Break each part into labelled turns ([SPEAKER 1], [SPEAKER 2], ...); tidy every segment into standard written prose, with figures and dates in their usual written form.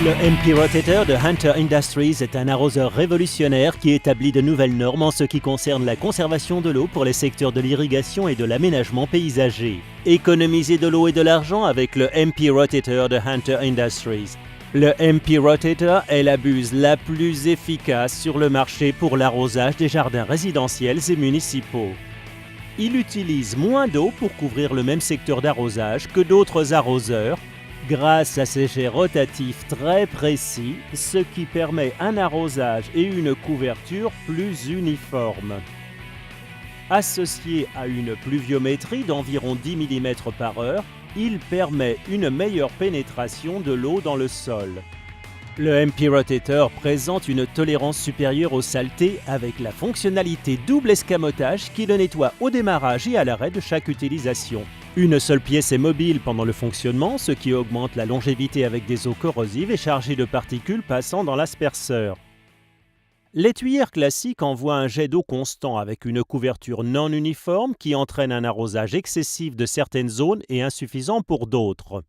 [SPEAKER 1] Le MP Rotator de Hunter Industries est un arroseur révolutionnaire qui établit de nouvelles normes en ce qui concerne la conservation de l'eau pour les secteurs de l'irrigation et de l'aménagement paysager. Économisez de l'eau et de l'argent avec le MP Rotator de Hunter Industries. Le MP Rotator est la buse la plus efficace sur le marché pour l'arrosage des jardins résidentiels et municipaux. Il utilise moins d'eau pour couvrir le même secteur d'arrosage que d'autres arroseurs, grâce à ses jets rotatifs très précis, ce qui permet un arrosage et une couverture plus uniformes. Associé à une pluviométrie d'environ 10 mm par heure, il permet une meilleure pénétration de l'eau dans le sol. Le MP Rotator présente une tolérance supérieure aux saletés avec la fonctionnalité double escamotage qui le nettoie au démarrage et à l'arrêt de chaque utilisation. Une seule pièce est mobile pendant le fonctionnement, ce qui augmente la longévité avec des eaux corrosives et chargées de particules passant dans l'asperceur. Les tuyères classiques envoient un jet d'eau constant avec une couverture non uniforme qui entraîne un arrosage excessif de certaines zones et insuffisant pour d'autres.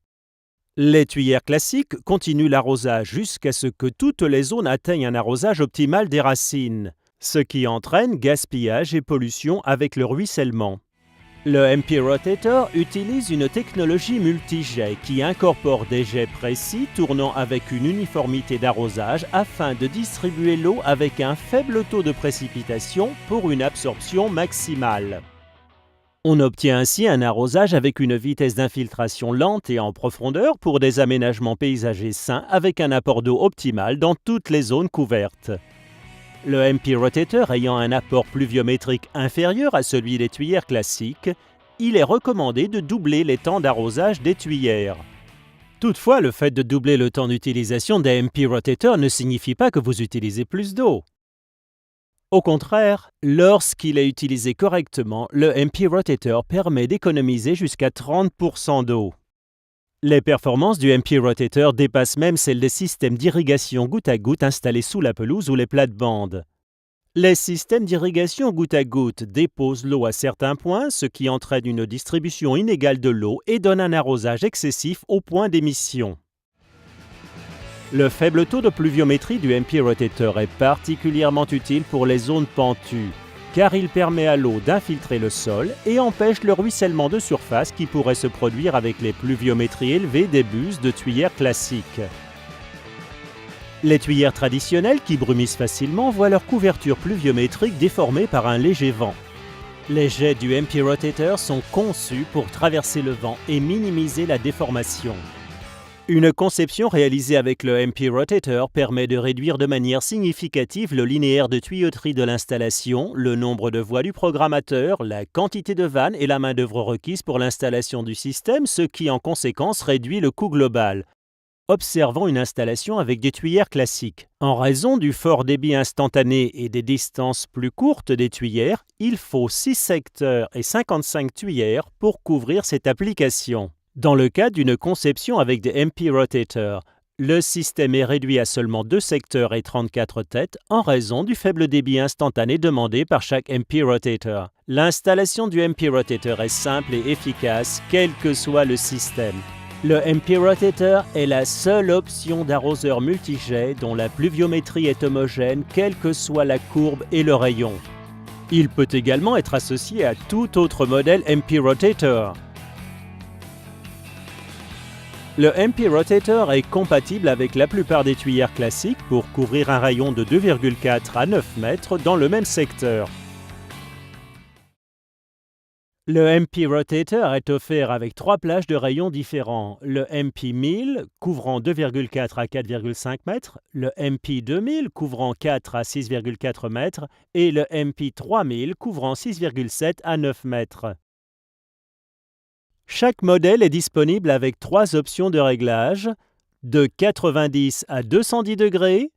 [SPEAKER 1] Les tuyères classiques continuent l'arrosage jusqu'à ce que toutes les zones atteignent un arrosage optimal des racines, ce qui entraîne gaspillage et pollution avec le ruissellement. Le MP Rotator utilise une technologie multijet qui incorpore des jets précis tournant avec une uniformité d'arrosage afin de distribuer l'eau avec un faible taux de précipitation pour une absorption maximale. On obtient ainsi un arrosage avec une vitesse d'infiltration lente et en profondeur pour des aménagements paysagers sains avec un apport d'eau optimal dans toutes les zones couvertes. Le MP Rotator ayant un apport pluviométrique inférieur à celui des tuyères classiques, il est recommandé de doubler les temps d'arrosage des tuyères. Toutefois, le fait de doubler le temps d'utilisation des MP Rotator ne signifie pas que vous utilisez plus d'eau. Au contraire, lorsqu'il est utilisé correctement, le MP Rotator permet d'économiser jusqu'à 30% d'eau. Les performances du MP Rotator dépassent même celles des systèmes d'irrigation goutte à goutte installés sous la pelouse ou les plates-bandes. Les systèmes d'irrigation goutte à goutte déposent l'eau à certains points, ce qui entraîne une distribution inégale de l'eau et donne un arrosage excessif au point d'émission. Le faible taux de pluviométrie du MP Rotator est particulièrement utile pour les zones pentues, car il permet à l'eau d'infiltrer le sol et empêche le ruissellement de surface qui pourrait se produire avec les pluviométries élevées des buses de tuyères classiques. Les tuyères traditionnelles qui brumissent facilement voient leur couverture pluviométrique déformée par un léger vent. Les jets du MP Rotator sont conçus pour traverser le vent et minimiser la déformation. Une conception réalisée avec le MP Rotator permet de réduire de manière significative le linéaire de tuyauterie de l'installation, le nombre de voies du programmateur, la quantité de vannes et la main-d'œuvre requise pour l'installation du système, ce qui en conséquence réduit le coût global. Observons une installation avec des tuyères classiques. En raison du fort débit instantané et des distances plus courtes des tuyères, il faut 6 secteurs et 55 tuyères pour couvrir cette application. Dans le cas d'une conception avec des MP Rotator, le système est réduit à seulement 2 secteurs et 34 têtes en raison du faible débit instantané demandé par chaque MP Rotator. L'installation du MP Rotator est simple et efficace, quel que soit le système. Le MP Rotator est la seule option d'arroseur multijet dont la pluviométrie est homogène, quelle que soit la courbe et le rayon. Il peut également être associé à tout autre modèle MP Rotator. Le MP Rotator est compatible avec la plupart des tuyères classiques pour couvrir un rayon de 2,4 à 9 mètres dans le même secteur. Le MP Rotator est offert avec 3 plages de rayons différents. Le MP 1000 couvrant 2,4 à 4,5 mètres, le MP 2000 couvrant 4 à 6,4 mètres et le MP 3000 couvrant 6,7 à 9 mètres. Chaque modèle est disponible avec 3 options de réglage, de 90 à 210 degrés,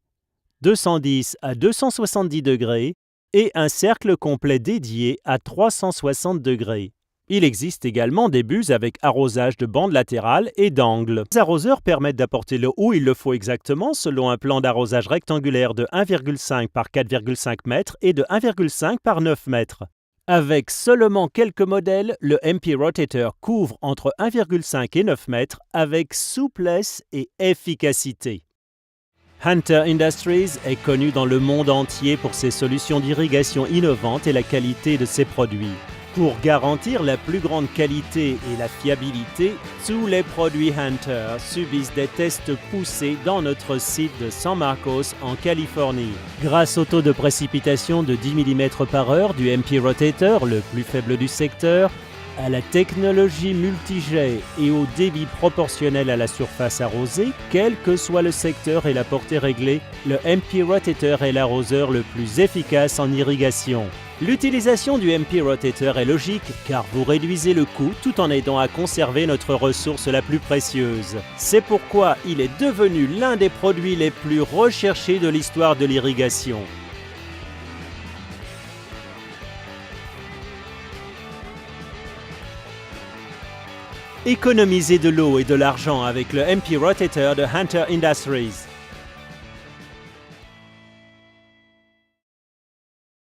[SPEAKER 1] 210 à 270 degrés et un cercle complet dédié à 360 degrés. Il existe également des buses avec arrosage de bandes latérales et d'angles. Les arroseurs permettent d'apporter l'eau où il le faut exactement selon un plan d'arrosage rectangulaire de 1,5 par 4,5 mètres et de 1,5 par 9 mètres. Avec seulement quelques modèles, le MP Rotator couvre entre 1,5 et 9 mètres avec souplesse et efficacité. Hunter Industries est connu dans le monde entier pour ses solutions d'irrigation innovantes et la qualité de ses produits. Pour garantir la plus grande qualité et la fiabilité, tous les produits Hunter subissent des tests poussés dans notre site de San Marcos en Californie. Grâce au taux de précipitation de 10 mm par heure du MP Rotator, le plus faible du secteur, à la technologie multijet et au débit proportionnel à la surface arrosée, quel que soit le secteur et la portée réglée, le MP Rotator est l'arroseur le plus efficace en irrigation. L'utilisation du MP Rotator est logique car vous réduisez le coût tout en aidant à conserver notre ressource la plus précieuse. C'est pourquoi il est devenu l'un des produits les plus recherchés de l'histoire de l'irrigation. Économisez de l'eau et de l'argent avec le MP Rotator de Hunter Industries.